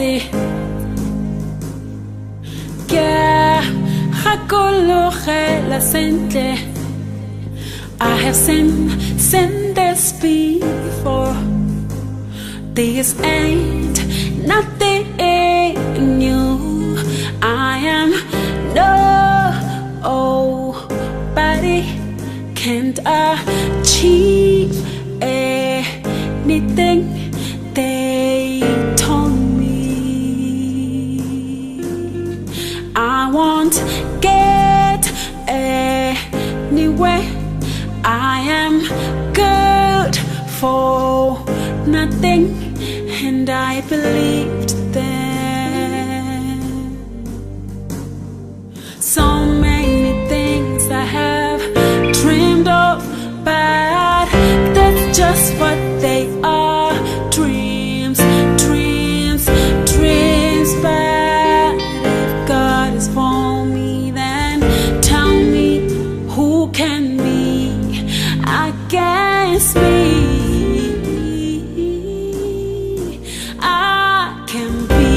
Dilote Ke Hakologe la sentle I have sinned this before. This ain't nothing new. I am nobody, can't achieve anything they told me. I won't get anywhere. I am good for nothing, and I believed them. So many things I have dreamed of, but that's just what they are. Dreams, dreams, dreams. But if God is for me, then tell me who can be against me. I can be,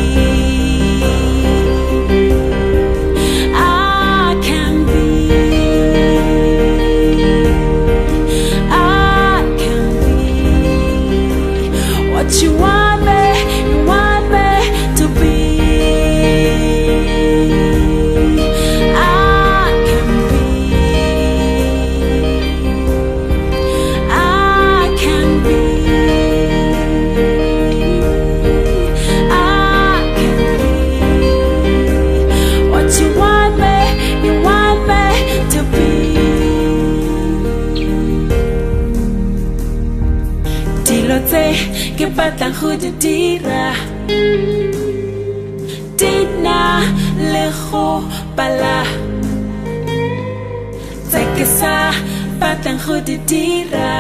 I can be, I can be what you want me to be. Ke batlang go di dira Dina le go bala Tse ke sa batlang go di dira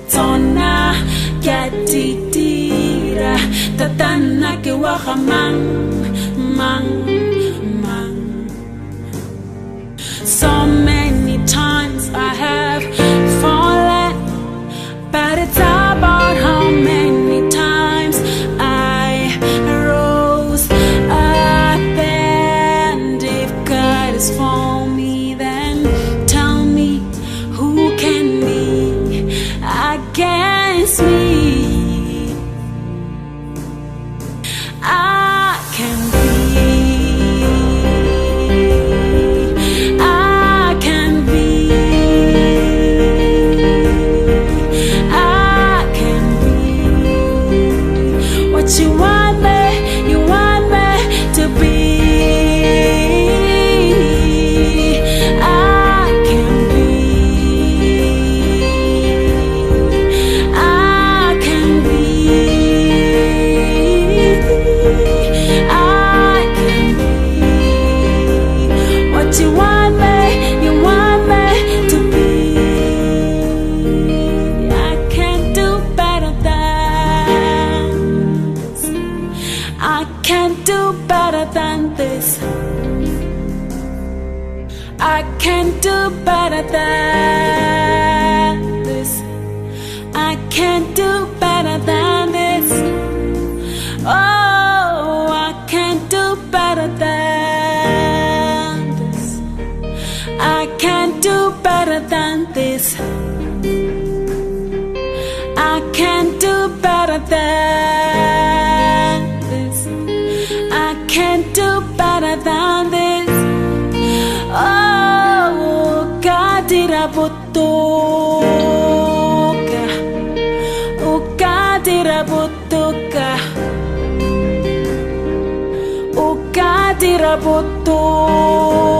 Tsona ke a di dira Tatana ke wa ga mang So many times I have fallen, but it's about how many times I rose up. And if God is for me, then tell me who can be against me. I can be, I can be, you want me to be. I can be, I can be, I can be what you want me to be. I can't do better than, I can't do better than this. I can't do better than this. I can't do better than this. Oh, I can't do better than this. I can't do better than this. I can't do better than this. I can't do better than this. Oh, God did a butuka. Oh, God did a butuka. Oh, God did a butuka.